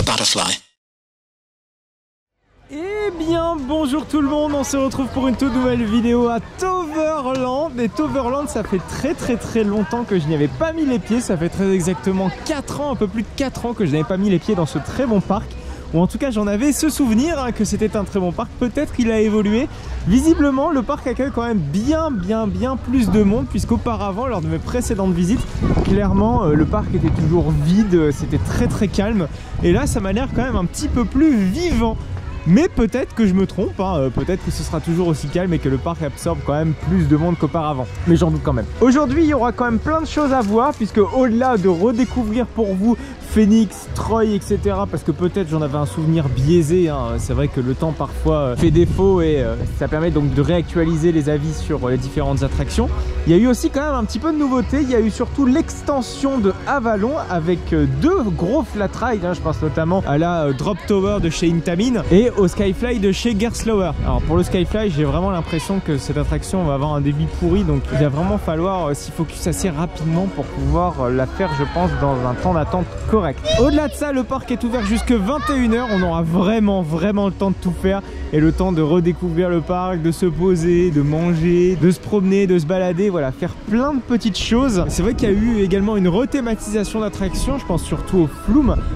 butterfly. Eh bien bonjour tout le monde, on se retrouve pour une toute nouvelle vidéo à Toverland. Et Toverland, ça fait très longtemps que je n'y avais pas mis les pieds. Ça fait très exactement 4 ans, un peu plus de 4 ans que je n'avais pas mis les pieds dans ce très bon parc. Ou en tout cas j'en avais ce souvenir hein, que c'était un très bon parc. Peut-être qu'il a évolué. Visiblement le parc accueille quand même bien plus de monde, puisqu'auparavant lors de mes précédentes visites, clairement le parc était toujours vide, c'était très calme. Et là ça m'a l'air quand même un petit peu plus vivant. Mais peut-être que je me trompe, hein. Peut-être que ce sera toujours aussi calme et que le parc absorbe quand même plus de monde qu'auparavant. Mais j'en doute quand même. Aujourd'hui, il y aura quand même plein de choses à voir, puisque au-delà de redécouvrir pour vous Phoenix, Troy, etc. parce que peut-être j'en avais un souvenir biaisé, hein. C'est vrai que le temps parfois fait défaut et ça permet donc de réactualiser les avis sur les différentes attractions. Il y a eu aussi quand même un petit peu de nouveauté. Il y a eu surtout l'extension de Avalon avec deux gros flat rides, hein. Je pense notamment à la Drop Tower de chez Intamin et au Skyfly de chez Gerstlauer. Alors pour le Skyfly, j'ai vraiment l'impression que cette attraction va avoir un débit pourri, donc il va vraiment falloir s'y focus assez rapidement pour pouvoir la faire, je pense, dans un temps d'attente correct. Au-delà de ça, le parc est ouvert jusque 21 h. On aura vraiment le temps de tout faire et le temps de redécouvrir le parc, de se poser, de manger, de se promener, de se balader, voilà, faire plein de petites choses. C'est vrai qu'il y a eu également une rethématisation d'attraction, je pense surtout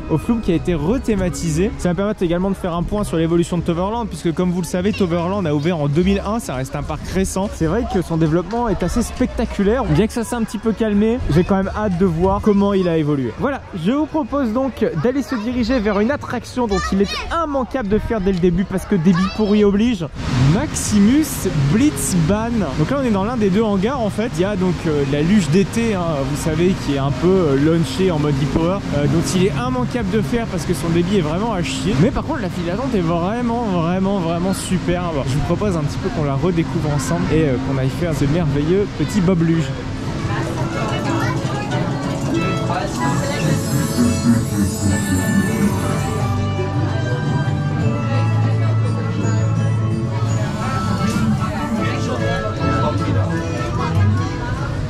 au Flume qui a été rethématisé. Ça va permettre également de faire un point sur l'évolution de Toverland, puisque comme vous le savez, Toverland a ouvert en 2001, ça reste un parc récent. C'est vrai que son développement est assez spectaculaire, bien que ça s'est un petit peu calmé, j'ai quand même hâte de voir comment il a évolué. Voilà, je vous propose donc d'aller se diriger vers une attraction dont il est immanquable de faire dès le début, parce que débit pourri oblige. Maximus Blitzbahn. Donc là on est dans l'un des deux hangars en fait. Il y a donc la luge d'été, hein, vous savez, qui est un peu launchée en mode e-power, dont il est immanquable de faire parce que son débit est vraiment à chier. Mais par contre la file d'attente est vraiment superbe. Je vous propose un petit peu qu'on la redécouvre ensemble et qu'on aille faire ce merveilleux petit Bob Luge.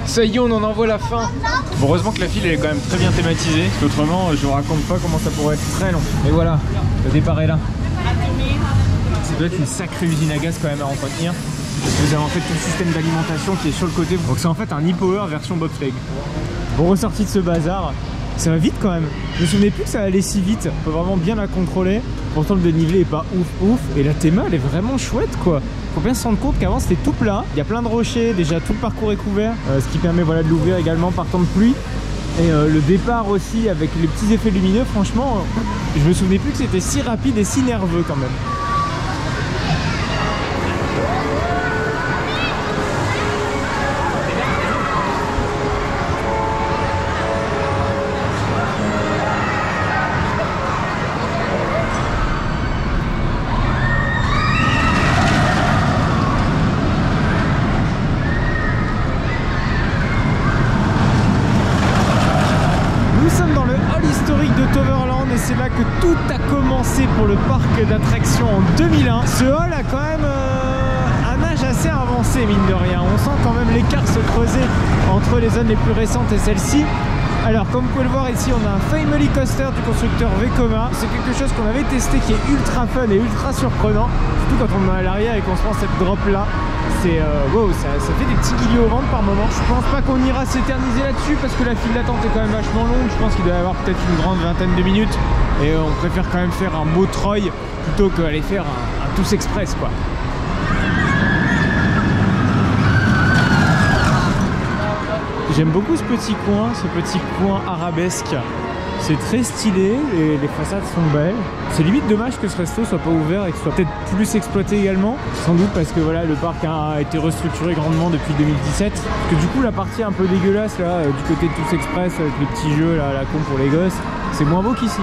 Ça y est, on en envoie la fin. Bon, heureusement que la file elle est quand même très bien thématisée, parce qu'autrement je vous raconte pas comment ça pourrait être très long. Et voilà, le départ est là. Ça doit être une sacrée usine à gaz quand même à entretenir. Vous avez en fait tout le système d'alimentation qui est sur le côté. Donc c'est en fait un e-power version bobsleigh. Bon, ressorti de ce bazar, ça va vite quand même. Je me souvenais plus que ça allait si vite. On peut vraiment bien la contrôler. Pourtant le dénivelé est pas ouf. Et la théma elle est vraiment chouette quoi. Faut bien se rendre compte qu'avant c'était tout plat. Il y a plein de rochers, déjà tout le parcours est couvert. Ce qui permet voilà, de l'ouvrir également par temps de pluie. Et le départ aussi avec les petits effets lumineux, franchement, je me souvenais plus que c'était si rapide et si nerveux quand même. C'est là que tout a commencé pour le parc d'attractions en 2001. Ce hall a quand même un âge assez avancé mine de rien. On sent quand même l'écart se creuser entre les zones les plus récentes et celle-ci. Alors comme vous pouvez le voir ici, on a un Family Coaster du constructeur Vekoma. C'est quelque chose qu'on avait testé qui est ultra fun et ultra surprenant. Surtout quand on est à l'arrière et qu'on se prend cette drop là. C'est wow, ça fait des petits guillis au ventre par moment. Je pense pas qu'on ira s'éterniser là-dessus parce que la file d'attente est quand même vachement longue. Je pense qu'il doit y avoir peut-être une grande vingtaine de minutes. Et on préfère quand même faire un beau Troy plutôt qu'aller faire un Tous Express quoi. J'aime beaucoup ce petit coin arabesque. C'est très stylé, les façades sont belles. C'est limite dommage que ce resto soit pas ouvert et que ce soit peut-être plus exploité également. Sans doute parce que voilà, le parc a été restructuré grandement depuis 2017. Parce que du coup la partie un peu dégueulasse là, du côté de Tous Express avec les petits jeux là, à la con pour les gosses, c'est moins beau qu'ici.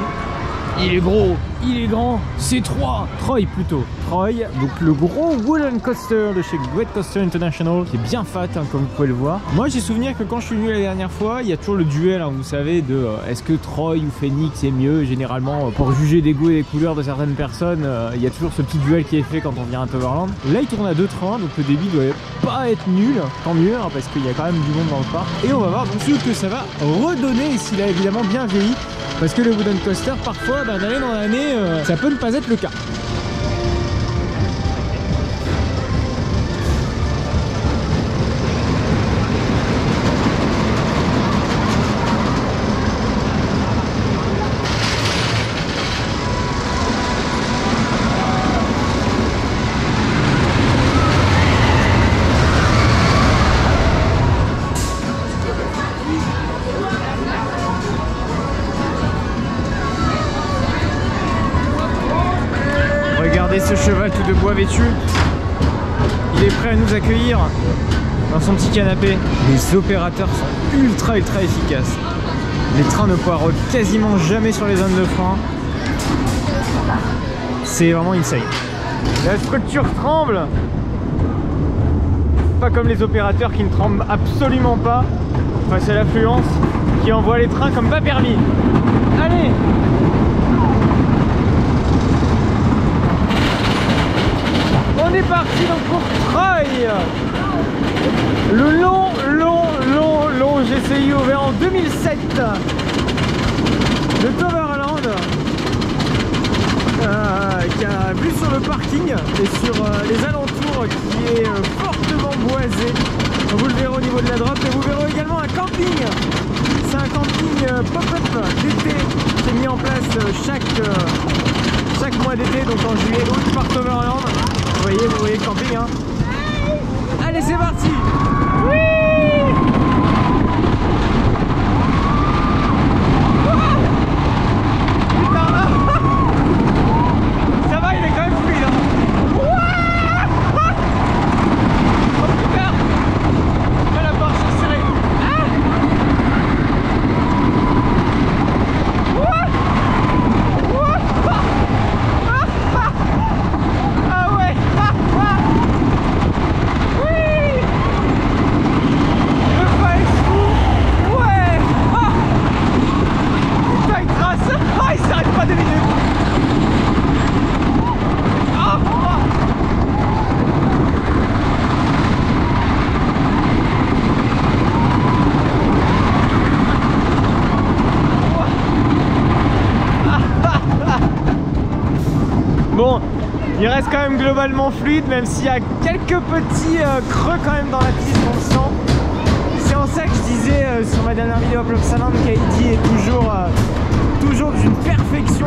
Il est gros, il est grand, c'est Troy plutôt. Troy, donc le gros wooden coaster de chez Great Coaster International, qui est bien fat hein, comme vous pouvez le voir. Moi j'ai souvenir que quand je suis venu la dernière fois, il y a toujours le duel, hein, vous savez, de est-ce que Troy ou Phoenix est mieux. Généralement, pour juger des goûts et des couleurs de certaines personnes, il y a toujours ce petit duel qui est fait quand on vient à Toverland. Là il tourne à 2 trains, donc le débit doit pas être nul, tant mieux, hein, parce qu'il y a quand même du monde dans le parc. Et on va voir donc ce que ça va redonner, s'il a évidemment bien vieilli. Parce que le wooden coaster, parfois, d'année dans l'année, ça peut ne pas être le cas. Regardez ce cheval tout de bois vêtu. Il est prêt à nous accueillir dans son petit canapé. Les opérateurs sont ultra efficaces. Les trains ne poireautent quasiment jamais sur les zones de frein. C'est vraiment insane. La structure tremble. Pas comme les opérateurs qui ne tremblent absolument pas face à l'affluence, qui envoie les trains comme pas permis. Allez! On est parti donc pour Troy. Le long GCI ouvert en 2007 de Toverland, qui a vue sur le parking et sur les alentours, qui est fortement boisé. Vous le verrez au niveau de la drop, et vous verrez également un camping. C'est un camping pop-up d'été qui est mis en place chaque mois d'été, donc en juillet, août par Toverland. Vous voyez le camping, hein. Allez, c'est parti. Oui. Putain, ça va, il est quand même fluide, hein. Oh putain, la barre est serrée. Ah ouais. Bon, il reste quand même globalement fluide, même s'il y a quelques petits creux quand même dans la piste, on le sent. C'est en ça que je disais sur ma dernière vidéo Upload Salon, KD est toujours d'une perfection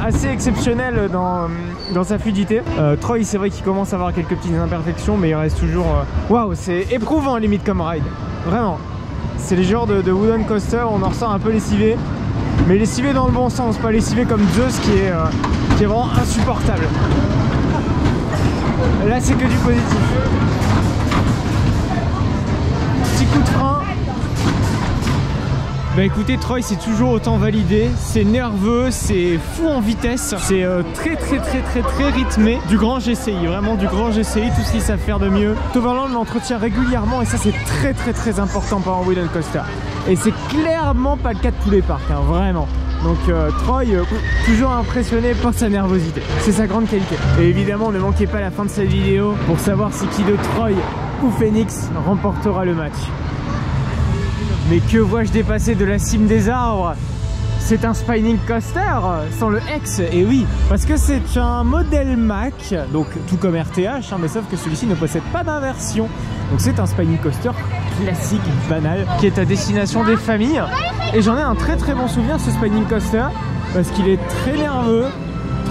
assez exceptionnelle dans sa fluidité. Troy, c'est vrai qu'il commence à avoir quelques petites imperfections, mais il reste toujours... Waouh, c'est éprouvant limite comme ride, vraiment. C'est les genres de wooden coaster, on en ressort un peu lessivé, mais lessivé dans le bon sens, pas lessivé comme Zeus qui est vraiment insupportable. Là c'est que du positif. Petit coup de frein. Bah écoutez, Troy c'est toujours autant validé, c'est nerveux, c'est fou en vitesse, c'est très rythmé. Du grand GCI, vraiment du grand GCI, tout ce qu'ils savent faire de mieux. Toverland l'entretient régulièrement et ça c'est très important pour un wooden coaster. Et c'est clairement pas le cas de tous les parcs, hein, vraiment. Donc Troy, toujours impressionné par sa nervosité. C'est sa grande qualité. Et évidemment, ne manquez pas la fin de cette vidéo pour savoir si qui de Troy ou Phoenix remportera le match. Mais que vois-je dépasser de la cime des arbres? C'est un spinning coaster sans le X, et oui, parce que c'est un modèle Mac, donc tout comme RTH, hein, mais sauf que celui-ci ne possède pas d'inversion. Donc c'est un spinning coaster classique, banal, qui est à destination des familles. Et j'en ai un très bon souvenir, ce spinning coaster, parce qu'il est très nerveux,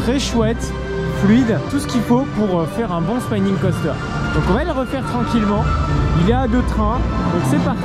très chouette, fluide, tout ce qu'il faut pour faire un bon spinning coaster. Donc on va le refaire tranquillement. Il est à 2 trains, donc c'est parti.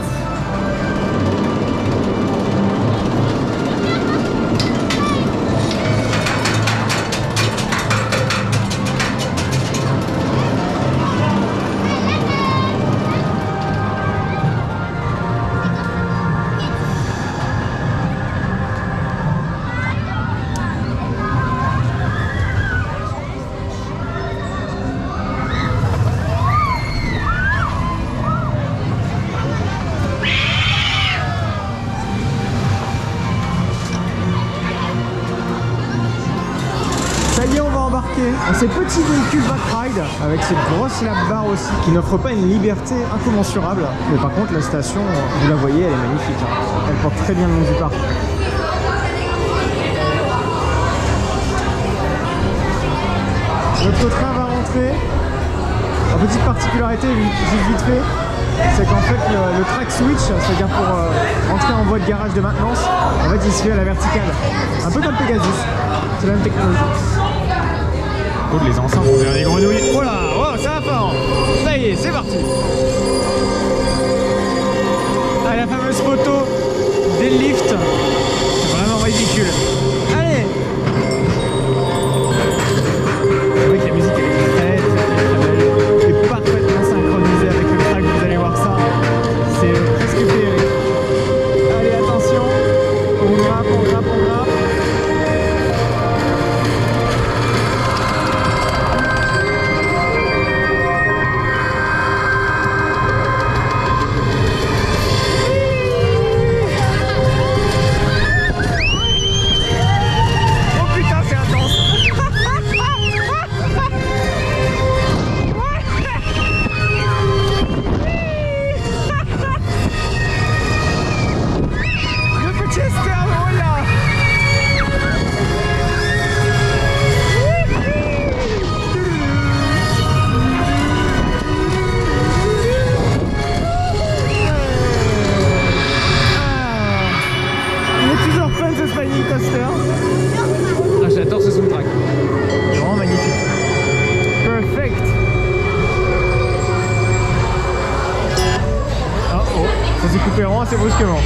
Ces petits véhicules Backride avec cette grosse lap bar aussi qui n'offre pas une liberté incommensurable. Mais par contre la station, vous la voyez, elle est magnifique. Elle porte très bien le nom du parc. Notre train va rentrer. En petite particularité, vite fait, c'est qu'en fait le track switch, c'est-à-dire pour entrer en voie de garage de maintenance, en fait il se fait à la verticale. Un peu comme Pegasus. C'est la même technologie. Oh, les enceintes on dirait des grenouilles. Oh là, oh, ça va fort. Ça y est, c'est parti. Ah, la fameuse photo des lifts. C'est vraiment ridicule. Allez. C'est vrai que la musique elle est très belle. Et parfaitement synchronisée avec le track, vous allez voir ça. C'est presque féerique. Allez, attention. On grappe, on grappe, on grappe. J'adore ce soundtrack. C'est vraiment magnifique. Perfect. Ah oh, ça s'est coupé vraiment assez brusquement.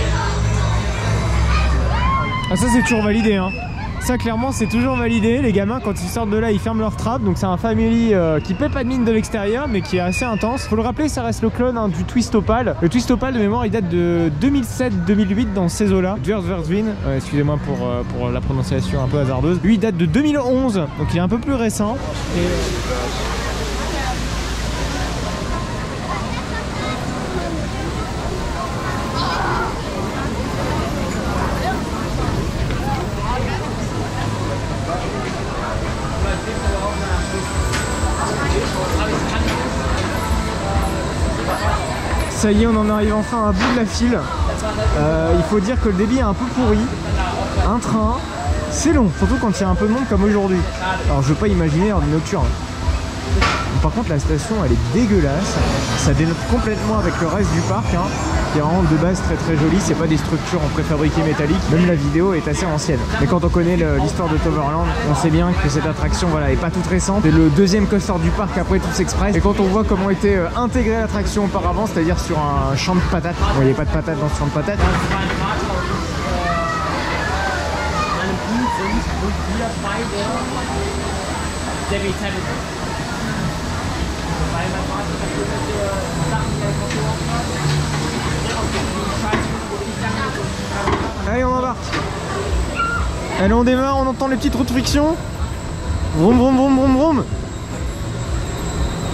Ah ça c'est toujours validé hein. Ça clairement c'est toujours validé. Les gamins quand ils sortent de là ils ferment leur trap. Donc c'est un family qui paie pas de mine de l'extérieur mais qui est assez intense. Faut le rappeler, ça reste le clone hein, du Twist Opal. Le Twist Opal de mémoire il date de 2007-2008 dans ces eaux là. Dwersveen, excusez-moi pour la prononciation un peu hasardeuse. Lui il date de 2011 donc il est un peu plus récent. Et... Ça y est, on en arrive enfin à bout de la file. Il faut dire que le débit est un peu pourri. Un train, c'est long, surtout quand il y a un peu de monde comme aujourd'hui. Alors je veux pas imaginer lors du nocturne. Par contre la station elle est dégueulasse. Ça dénote complètement avec le reste du parc hein, qui est vraiment de base très joli. C'est pas des structures en préfabriqué métallique. Même la vidéo est assez ancienne. Mais quand on connaît l'histoire de Toverland, on sait bien que cette attraction voilà, est pas toute récente. C'est le deuxième coaster du parc après Tous Express. Et quand on voit comment était intégrée l'attraction auparavant, c'est-à-dire sur un champ de patates. Bon, il n'y a pas de patates dans ce champ de patates. Allez, on embarque. Allez, on démarre, on entend les petites roues de friction. Vroom vroom vroom vroom vroom.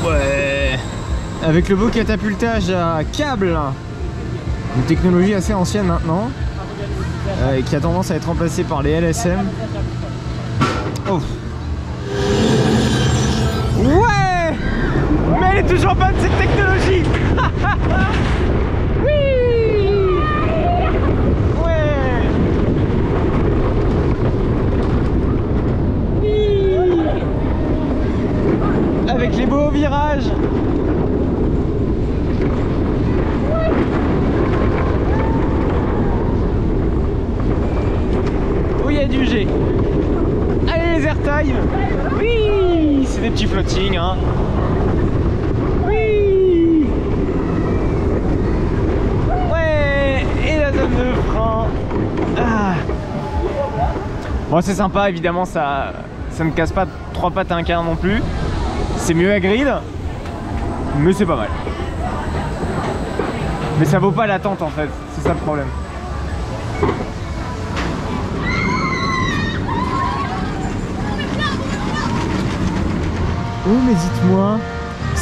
Ouais. Avec le beau catapultage à câble. Une technologie assez ancienne maintenant. Qui a tendance à être remplacée par les LSM. Oh. Ouais. Mais elle est toujours bonne cette technologie. Oui. Ouais. Oui. Avec les beaux virages. Oh, il y a du G. Allez les airtime. Oui. C'est des petits flottings hein. Oui. Ouais. Et la zone de frein. Ah. Bon c'est sympa évidemment, ça ne casse pas trois pattes à un canard non plus. C'est mieux à grid, mais c'est pas mal. Mais ça vaut pas l'attente en fait, c'est ça le problème. Oh mais dites-moi,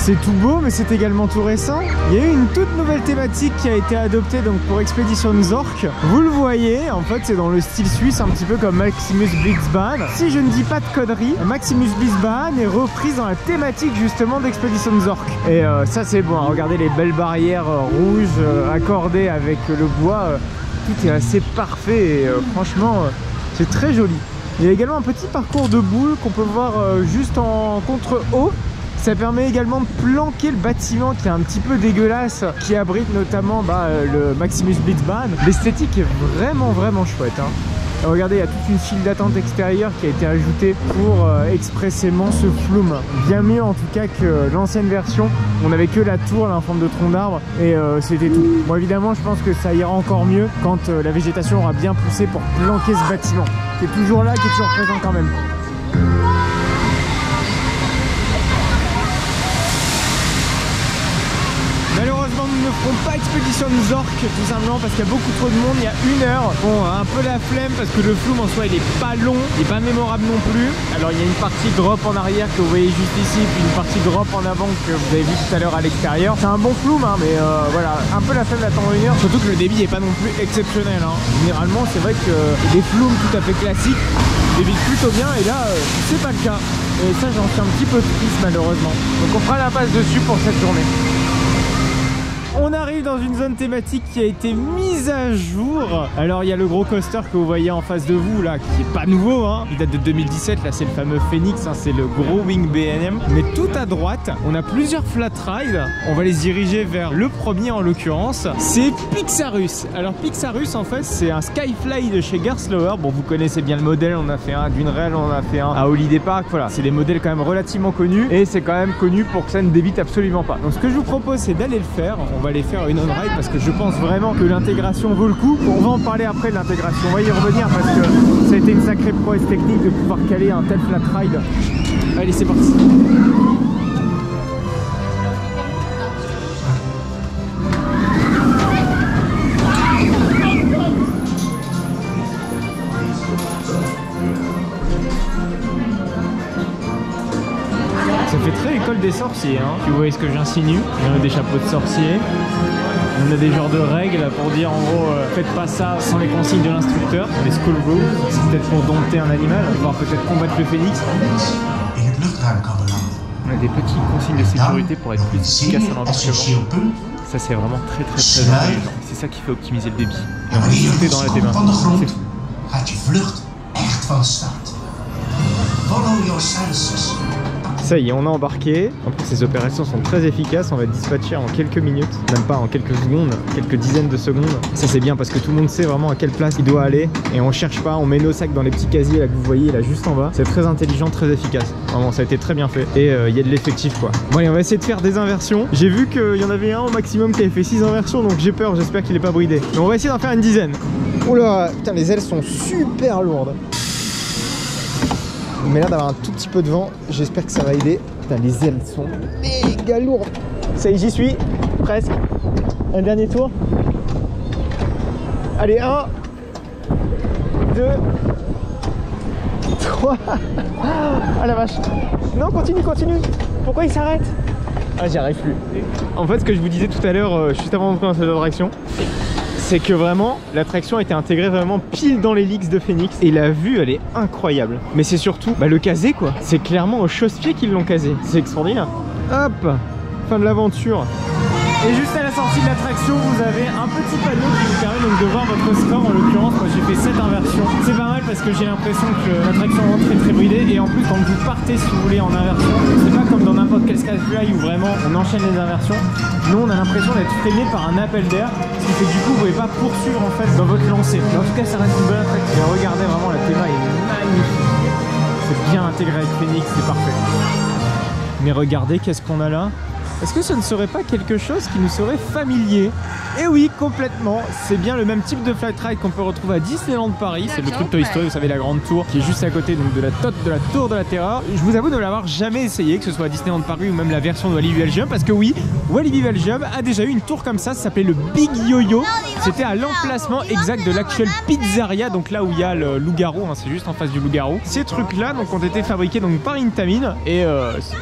C'est tout beau, mais c'est également tout récent. Il y a eu une toute nouvelle thématique qui a été adoptée donc pour Expedition Zork. Vous le voyez, en fait c'est dans le style suisse, un petit peu comme Maximus Blitzbahn. Si je ne dis pas de conneries, Maximus Blitzbahn est reprise dans la thématique justement d'Expedition Zork. Et ça c'est bon, hein. Regardez les belles barrières rouges accordées avec le bois. Tout est assez parfait et franchement c'est très joli. Il y a également un petit parcours de boules qu'on peut voir juste en contre-haut. Ça permet également de planquer le bâtiment qui est un petit peu dégueulasse, qui abrite notamment le Maximus Blitzbahn. L'esthétique est vraiment chouette, hein. Et regardez, il y a toute une file d'attente extérieure qui a été ajoutée pour expressément ce flume. Bien mieux en tout cas que l'ancienne version. On n'avait que la tour là, en forme de tronc d'arbre et c'était tout. Bon évidemment je pense que ça ira encore mieux quand la végétation aura bien poussé pour planquer ce bâtiment. Qui est toujours là, qui est toujours présent quand même. Malheureusement nous ne ferons pas Expedition Zork tout simplement parce qu'il y a beaucoup trop de monde, il y a 1 heure. Bon, un peu la flemme parce que le flume en soi il est pas long, il est pas mémorable non plus. Alors il y a une partie drop en arrière que vous voyez juste ici, puis une partie drop en avant que vous avez vu tout à l'heure à l'extérieur. C'est un bon flume hein, mais voilà, un peu la flemme d'attendre 1 heure. Surtout que le débit est pas non plus exceptionnel hein. Généralement c'est vrai que des flumes tout à fait classiques débitent plutôt bien et là c'est pas le cas. Et ça j'en suis un petit peu triste malheureusement. Donc on fera l'impasse dessus pour cette journée. On arrive dans une zone thématique qui a été mise à jour. Alors il y a le gros coaster que vous voyez en face de vous là, qui est pas nouveau hein. Il date de 2017, là c'est le fameux Phoenix hein, c'est le gros Wing B&M. Mais tout à droite, on a plusieurs flat rides. On va les diriger vers le premier en l'occurrence. C'est Pixarus. Alors Pixarus en fait c'est un Skyfly de chez Gerstlauer. Bon vous connaissez bien le modèle, on a fait un d'une Rail, on a fait un à Holiday Park. Voilà, c'est des modèles quand même relativement connus. Et c'est quand même connu pour que ça ne débite absolument pas. Donc ce que je vous propose c'est d'aller le faire. On va aller faire une on-ride parce que je pense vraiment que l'intégration vaut le coup. On va en parler après de l'intégration, on va y revenir parce que ça a été une sacrée prouesse technique de pouvoir caler un tel flat ride. Allez c'est parti. Ça fait très école des sorciers, hein. Si vous voyez ce que j'insinue, on a des chapeaux de sorciers, on a des genres de règles pour dire en gros faites pas ça sans les consignes de l'instructeur, les school rules, c'est peut-être pour dompter un animal, voire peut-être combattre le phénix. On a des petites consignes de sécurité pour être plus efficace à l'embarquement. Ça c'est vraiment très intelligent, c'est ça qui fait optimiser le débit. Tout est dans la démain, c'est fou. Ça y est, on a embarqué. En plus, ces opérations sont très efficaces. On va être dispatché en quelques minutes, même pas en quelques secondes, quelques dizaines de secondes. Ça, c'est bien parce que tout le monde sait vraiment à quelle place il doit aller. Et on cherche pas, on met nos sacs dans les petits casiers là que vous voyez là juste en bas. C'est très intelligent, très efficace. Vraiment, ça a été très bien fait. Et il y a de l'effectif quoi. Bon, allez, on va essayer de faire des inversions. J'ai vu qu'il y en avait un au maximum qui avait fait 6 inversions, donc j'ai peur. J'espère qu'il est pas bridé. Mais on va essayer d'en faire une dizaine. Oula, putain, les ailes sont super lourdes. Mais là d'avoir un tout petit peu de vent, j'espère que ça va aider. Putain, les ailes sont méga lourdes. Ça y est, j'y suis, presque. Un dernier tour. Allez, 1, 2, 3. Ah la vache. Non, continue. Pourquoi il s'arrête? Ah, j'y arrive plus. En fait, ce que je vous disais tout à l'heure, juste avant d'entrer dans cette attraction, c'est que vraiment l'attraction a été intégrée vraiment pile dans les leaks de Phoenix et la vue elle est incroyable. Mais c'est surtout le casé quoi. C'est clairement au chausse-pied qu'ils l'ont casé. C'est extraordinaire. Hop, fin de l'aventure. Et juste à la sortie de l'attraction, vous avez un petit panneau qui vous permet donc de voir votre score. En l'occurrence, moi j'ai fait 7 inversions. C'est pas mal parce que j'ai l'impression que l'attraction est très bridée. Et en plus, quand vous partez, si vous voulez, en inversion, c'est pas comme dans n'importe quel Skyfly où vraiment on enchaîne les inversions. Nous, on a l'impression d'être freiné par un appel d'air. Ce qui fait que du coup, vous pouvez pas poursuivre en fait dans votre lancée. Mais en tout cas, ça reste une bonne attraction. Et regardez vraiment, la théma est magnifique. C'est bien intégré avec Phoenix, c'est parfait. Mais regardez, qu'est-ce qu'on a là? Est-ce que ce ne serait pas quelque chose qui nous serait familier? Et oui, complètement. C'est bien le même type de flight ride qu'on peut retrouver à Disneyland Paris. C'est le truc Toy Story, vous savez, la grande tour qui est juste à côté donc de la tour de la Terreur. Je vous avoue de ne l'avoir jamais essayé, que ce soit à Disneyland Paris ou même la version de Walibi Belgium, parce que oui, Walibi Belgium a déjà eu une tour comme ça s'appelait le Big Yo-Yo. C'était à l'emplacement exact de l'actuelle pizzeria, donc là où il y a le loup-garou, hein, c'est juste en face du loup-garou. Ces trucs-là donc ont été fabriqués donc par Intamin et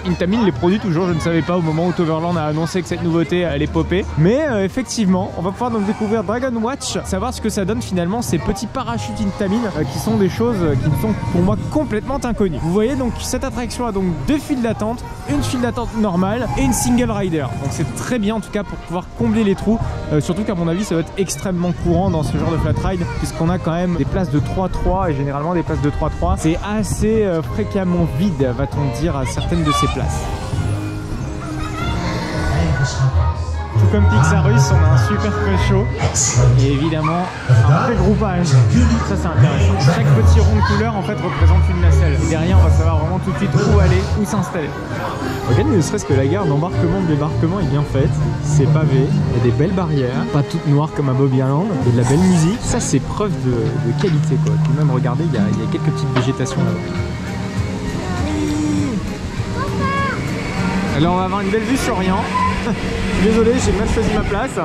Intamin les produit toujours. Je ne savais pas au moment où Toverland a annoncé que cette nouveauté allait popper. Mais effectivement, on va pouvoir donc découvrir Dragon Watch, savoir ce que ça donne finalement ces petits parachutes Intamin qui sont des choses qui me sont pour moi complètement inconnues. Vous voyez donc cette attraction a donc 2 files d'attente, une file d'attente normale et une single rider. Donc c'est très bien en tout cas pour pouvoir combler les trous, surtout qu'à mon avis ça va être extrêmement courant dans ce genre de flat ride puisqu'on a quand même des places de 3-3 et généralement des places de 3-3. C'est assez fréquemment vide, va-t-on dire, à certaines de ces places. Tout comme Pixarus, on a un super pré-show et évidemment un pré-groupage. Ça c'est intéressant. Chaque petit rond de couleur en fait représente une nacelle. Et derrière on va savoir vraiment tout de suite où aller, où s'installer. Regarde, ne serait-ce que la gare d'embarquement de débarquement est bien faite. C'est pavé, il y a des belles barrières, pas toutes noires comme à Bobby Island, et de la belle musique. Ça c'est preuve de qualité quoi. Puis même regardez, il y a quelques petites végétations là-bas. Alors on va avoir une belle vue sur rien. Désolé, j'ai mal choisi ma place.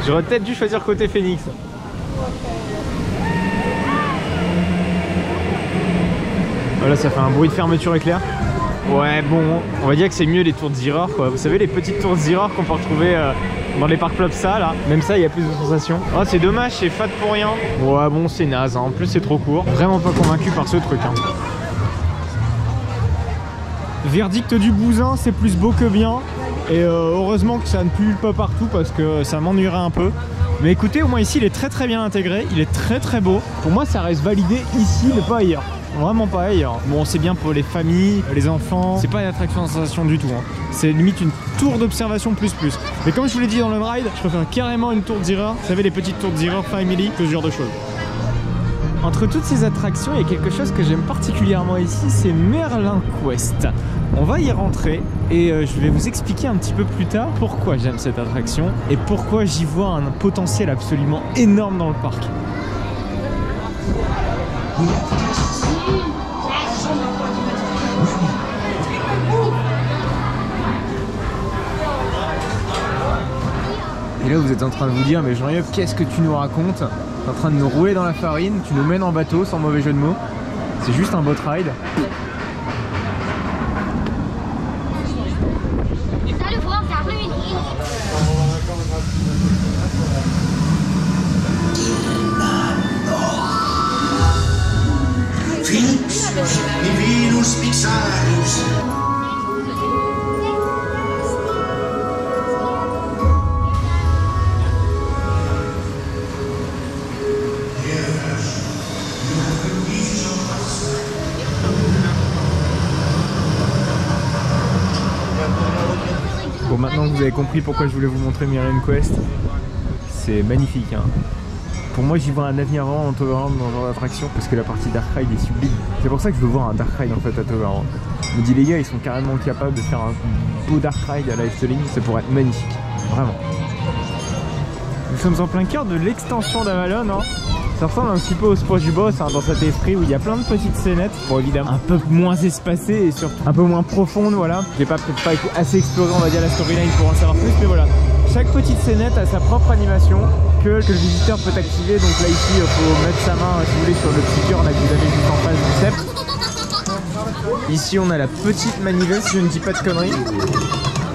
J'aurais peut-être dû choisir côté Phoenix. Voilà, ça fait un bruit de fermeture éclair. Ouais, bon, on va dire que c'est mieux les tours de Zero quoi. Vous savez, les petites tours de Zero qu'on peut retrouver dans les parcs Plopsa là. Même ça, il y a plus de sensations. Oh, c'est dommage, c'est fat pour rien. Ouais, bon, c'est naze, hein. En plus, c'est trop court. Vraiment pas convaincu par ce truc, hein. Verdict du bousin, c'est plus beau que bien. Et heureusement que ça ne pulle pas partout parce que ça m'ennuierait un peu. Mais écoutez, au moins ici il est très bien intégré, il est très beau. Pour moi ça reste validé ici mais pas ailleurs. Vraiment pas ailleurs. Bon, c'est bien pour les familles, les enfants. C'est pas une attraction de sensation du tout, hein. C'est limite une tour d'observation plus. Mais comme je vous l'ai dit dans le ride, je préfère carrément une tour de Zero. Vous savez, les petites tours de Zero Family, ce genre de choses. Entre toutes ces attractions, il y a quelque chose que j'aime particulièrement ici, c'est Merlin Quest. On va y rentrer et je vais vous expliquer un petit peu plus tard pourquoi j'aime cette attraction et pourquoi j'y vois un potentiel absolument énorme dans le parc. Et là vous êtes en train de vous dire, mais Jean-Yves, qu'est-ce que tu nous racontes? T'es en train de nous rouler dans la farine, tu nous mènes en bateau sans mauvais jeu de mots. C'est juste un boat ride. Phoenix, Venus Pixarus. Bon, maintenant que vous avez compris pourquoi je voulais vous montrer Merlin Quest, c'est magnifique, hein. Pour moi, j'y vois un avenir vraiment dans Toverland dans ce genre d'attraction parce que la partie Dark Ride est sublime. C'est pour ça que je veux voir un Dark Ride en fait à Toverland. Je me dis, les gars, ils sont carrément capables de faire un beau Dark Ride à la Efteling, ça pourrait être magnifique, vraiment. Nous sommes en plein cœur de l'extension d'Avalon, hein. Ça ressemble un petit peu au Sprout du Boss, hein, dans cet esprit où il y a plein de petites scénettes, bon évidemment un peu moins espacées et surtout un peu moins profondes, voilà. J'ai peut-être pas assez exploré, on va dire, la storyline pour en savoir plus, mais voilà. Chaque petite scénette a sa propre animation que le visiteur peut activer. Donc là ici, il faut mettre sa main, si vous voulez, sur le petit cœur là que vous avez juste en face du cep. Ici, on a la petite manivelle, si je ne dis pas de conneries.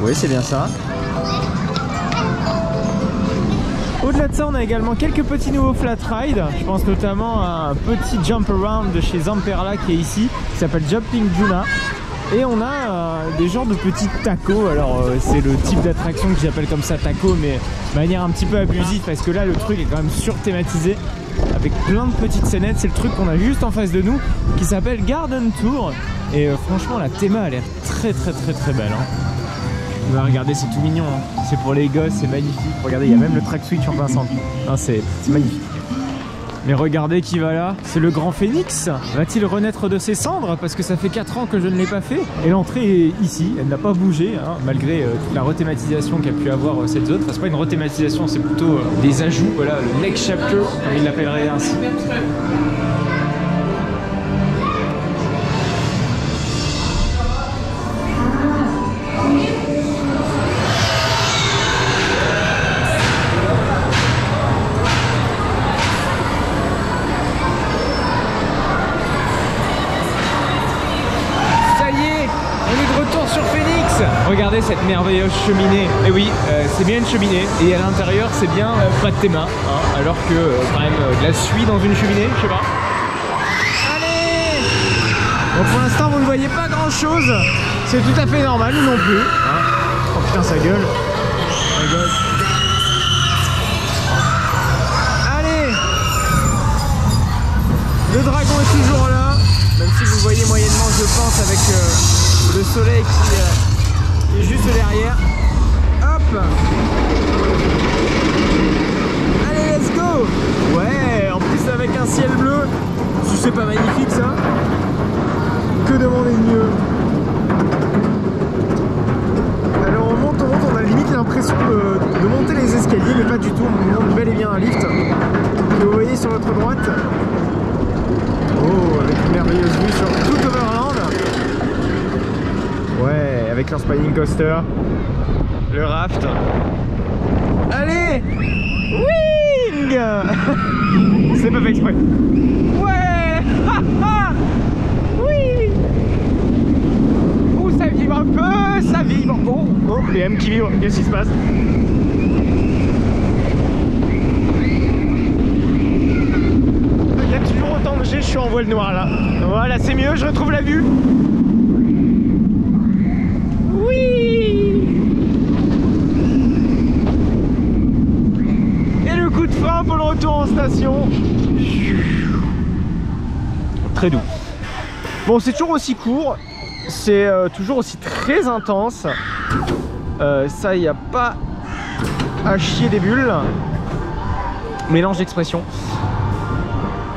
Oui, c'est bien ça. Au-delà de ça, on a également quelques petits nouveaux flat rides. Je pense notamment à un petit jump around de chez Zamperla qui est ici, qui s'appelle Jumping Juna. Et on a des genres de petits tacos. Alors c'est le type d'attraction que j'appelle comme ça taco, mais de manière un petit peu abusive parce que là le truc est quand même surthématisé avec plein de petites scénettes. C'est le truc qu'on a juste en face de nous qui s'appelle Garden Tour. Et franchement la théma a l'air très belle, hein. Regardez, c'est tout mignon, hein. C'est pour les gosses, c'est magnifique. Regardez, il y a même le track switch en plein centre. C'est magnifique. Mais regardez qui va là, c'est le grand Phoenix. Va-t-il renaître de ses cendres? Parce que ça fait 4 ans que je ne l'ai pas fait. Et l'entrée est ici, elle n'a pas bougé, hein, malgré toute la rethématisation qu'a pu avoir cette zone. Enfin, c'est pas une rethématisation, c'est plutôt des ajouts, voilà, le next chapter, comme il l'appellerait ainsi. Regardez regarder cette merveilleuse cheminée. Et oui, c'est bien une cheminée. Et à l'intérieur, c'est bien pas de tes mains. Hein, alors que quand même de la suie dans une cheminée, je sais pas. Allez! Donc pour l'instant, vous ne voyez pas grand chose. C'est tout à fait normal, nous non plus. Hein. Oh putain, ça gueule. Ça gueule. Allez! Le dragon est toujours là. Même si vous voyez moyennement, je pense, avec le soleil qui est juste derrière. Hop! Allez, let's go! Ouais, en plus avec un ciel bleu. Si c'est pas magnifique ça? Que demander de mieux? Alors on monte, on a limite l'impression de monter les escaliers, mais pas du tout. On monte bel et bien un lift que vous voyez sur votre droite. Oh, avec une merveilleuse vue sur tout Overland. Ouais, avec leur spinning coaster, le raft. Allez, wing. C'est pas fait exprès. Ouais. Oui. Oh, ça vibre un peu, ça vibre. Oh, les M qui vibrent, qu'est-ce qui se passe? Il y a toujours autant de G, je suis en voile noire là. Voilà, c'est mieux, je retrouve la vue. Oui. Et le coup de frein pour le retour en station. Très doux. Bon, c'est toujours aussi court. C'est toujours aussi très intense. Ça, il n'y a pas à chier des bulles. Mélange d'expressions.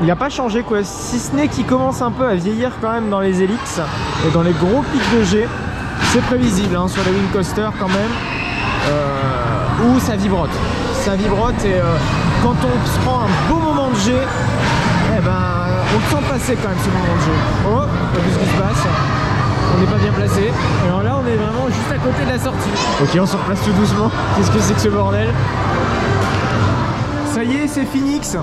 Il n'a pas changé quoi, si ce n'est qu'il commence un peu à vieillir quand même dans les hélices et dans les gros pics de G. C'est prévisible hein, sur les wing coasters quand même, où ça vibrote. Ça vibrote et quand on se prend un beau moment de G, eh ben, on le sent passer quand même ce moment de G. Oh, pas vu ce qui se passe. On n'est pas bien placé. Alors là, on est vraiment juste à côté de la sortie. Ok, on se replace tout doucement. Qu'est-ce que c'est que ce bordel? Ça y est, c'est Phoenix.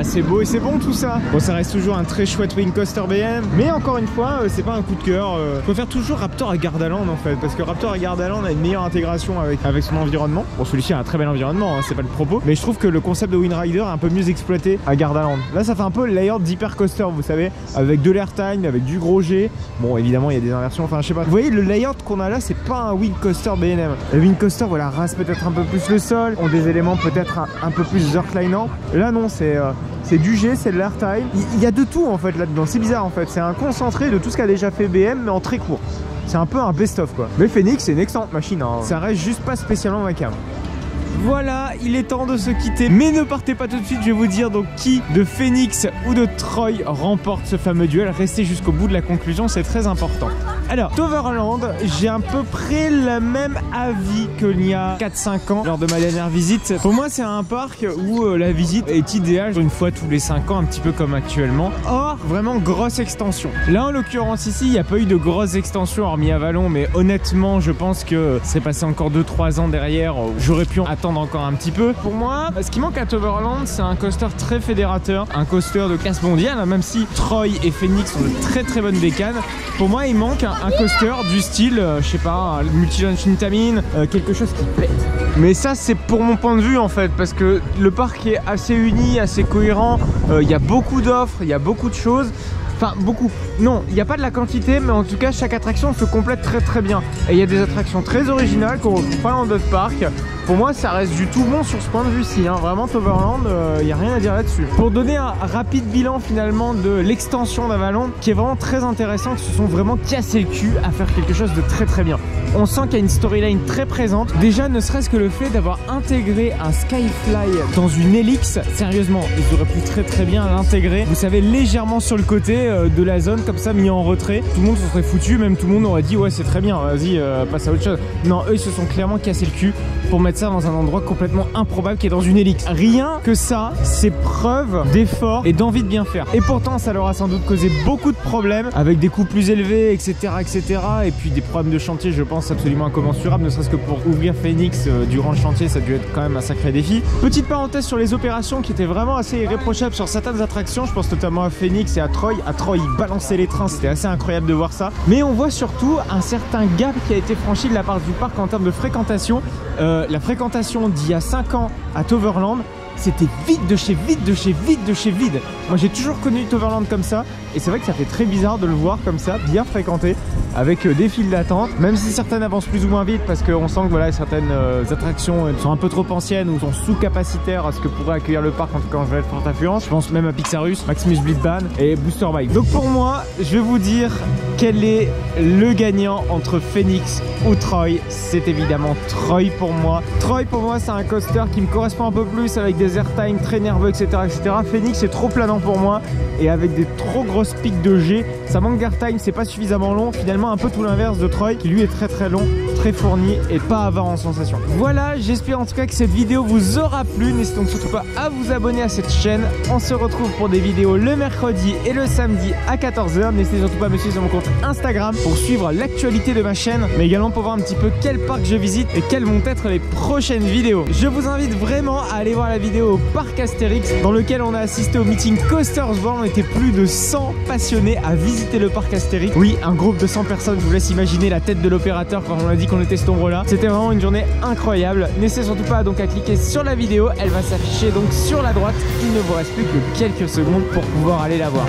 C'est beau et c'est bon tout ça. Bon, ça reste toujours un très chouette wing coaster BM, mais encore une fois c'est pas un coup de cœur. Faut faire toujours Raptor à Gardaland en fait, parce que Raptor à Gardaland a une meilleure intégration avec son environnement. Bon, celui-ci a un très bel environnement, hein, c'est pas le propos, mais je trouve que le concept de Wind Rider est un peu mieux exploité à Gardaland. Là ça fait un peu le layout d'hyper coaster, vous savez, avec de l'airtime, avec du gros G. Bon, évidemment il y a des inversions, enfin je sais pas. Vous voyez le layout qu'on a là, c'est pas un wing coaster BM. Le wing coaster voilà, rase peut-être un peu plus le sol, ont des éléments peut-être un peu plus reclinants. Là non, c'est du G, c'est de l'airtime. Il y a de tout en fait là-dedans. C'est bizarre en fait. C'est un concentré de tout ce qu'a déjà fait BM, mais en très court. C'est un peu un best-of quoi. Mais Phoenix, c'est une excellente machine. Hein. Ça reste juste pas spécialement ma cam. Voilà, il est temps de se quitter. Mais ne partez pas tout de suite, je vais vous dire donc qui de Phoenix ou de Troy remporte ce fameux duel. Restez jusqu'au bout de la conclusion, c'est très important. Alors, Toverland, j'ai à peu près le même avis qu'il y a 4-5 ans lors de ma dernière visite. Pour moi, c'est un parc où la visite est idéale une fois tous les 5 ans, un petit peu comme actuellement. Or, vraiment grosse extension. Là, en l'occurrence ici, il n'y a pas eu de grosse extension hormis Avalon, mais honnêtement, je pense que c'est passé encore 2-3 ans derrière. J'aurais pu attendre encore un petit peu. Pour moi, ce qui manque à Toverland, c'est un coaster très fédérateur, un coaster de classe mondiale, même si Troy et Phoenix sont de très bonnes bécanes. Pour moi, il manque un coaster du style, je sais pas, un Multi-Launch Intamin, quelque chose qui pète. Mais ça, c'est pour mon point de vue en fait, parce que le parc est assez uni, assez cohérent. Il y a beaucoup d'offres, il y a beaucoup de choses. Enfin, beaucoup. Non, il n'y a pas de la quantité, mais en tout cas, chaque attraction se complète très bien. Et il y a des attractions très originales qu'on retrouve pas dans d'autres parcs. Pour moi, ça reste du tout bon sur ce point de vue-ci. Hein. Vraiment, Toverland, il n'y a rien à dire là-dessus. Pour donner un rapide bilan finalement de l'extension d'Avalon, qui est vraiment très intéressant, qui se sont vraiment cassés le cul à faire quelque chose de très bien. On sent qu'il y a une storyline très présente. Déjà, ne serait-ce que le fait d'avoir intégré un Skyfly dans une Helix, sérieusement, ils auraient pu très bien l'intégrer. Vous savez, légèrement sur le côté de la zone, comme ça, mis en retrait. Tout le monde se serait foutu, même tout le monde aurait dit ouais, c'est très bien, vas-y, passe à autre chose. Non, eux, ils se sont clairement cassé le cul pour mettre ça dans un endroit complètement improbable qui est dans une Helix. Rien que ça, c'est preuve d'effort et d'envie de bien faire. Et pourtant, ça leur a sans doute causé beaucoup de problèmes avec des coûts plus élevés, etc., etc. Et puis des problèmes de chantier, je pense, absolument incommensurables, ne serait-ce que pour ouvrir Phoenix durant le chantier, ça a dû être quand même un sacré défi. Petite parenthèse sur les opérations qui étaient vraiment assez irréprochables sur certaines attractions, je pense notamment à Phoenix et à Troy. À Troy, ils balançaient les trains, c'était assez incroyable de voir ça. Mais on voit surtout un certain gap qui a été franchi de la part du parc en termes de fréquentation. La fréquentation d'il y a 5 ans à Toverland, c'était vide de chez vide de chez vide de chez vide. Moi j'ai toujours connu Toverland comme ça et c'est vrai que ça fait très bizarre de le voir comme ça, bien fréquenté, avec des files d'attente, même si certaines avancent plus ou moins vite parce qu'on sent que voilà, certaines attractions sont un peu trop anciennes ou sont sous-capacitaires à ce que pourrait accueillir le parc en tout cas en journée de forte affluence. Je pense même à Pixarus, Maximus Blitzbahn et Booster Bike. Donc pour moi, je vais vous dire quel est le gagnant entre Phoenix ou Troy. C'est évidemment Troy pour moi. Troy pour moi c'est un coaster qui me correspond un peu plus avec des airtime très nerveux, etc., etc. Phoenix c'est trop planant pour moi et avec des trop grosses pics de G, ça manque d'airtime, c'est pas suffisamment long. Finalement un peu tout l'inverse de Troy qui lui est très long, très fourni et pas avare en sensation. Voilà, j'espère en tout cas que cette vidéo vous aura plu. N'hésitez donc surtout pas à vous abonner à cette chaîne. On se retrouve pour des vidéos le mercredi et le samedi à 14 h. N'hésitez surtout pas à me suivre sur mon compte Instagram pour suivre l'actualité de ma chaîne, mais également pour voir un petit peu quel parc je visite et quelles vont être les prochaines vidéos. Je vous invite vraiment à aller voir la vidéo au parc Astérix dans lequel on a assisté au meeting Coasters World. On était plus de 100 passionnés à visiter le parc Astérix. Oui, un groupe de 100 personnes, je vous laisse imaginer la tête de l'opérateur quand on a dit qu'on était cet ombre là. C'était vraiment une journée incroyable. N'hésitez surtout pas donc à cliquer sur la vidéo, elle va s'afficher donc sur la droite. Il ne vous reste plus que quelques secondes pour pouvoir aller la voir.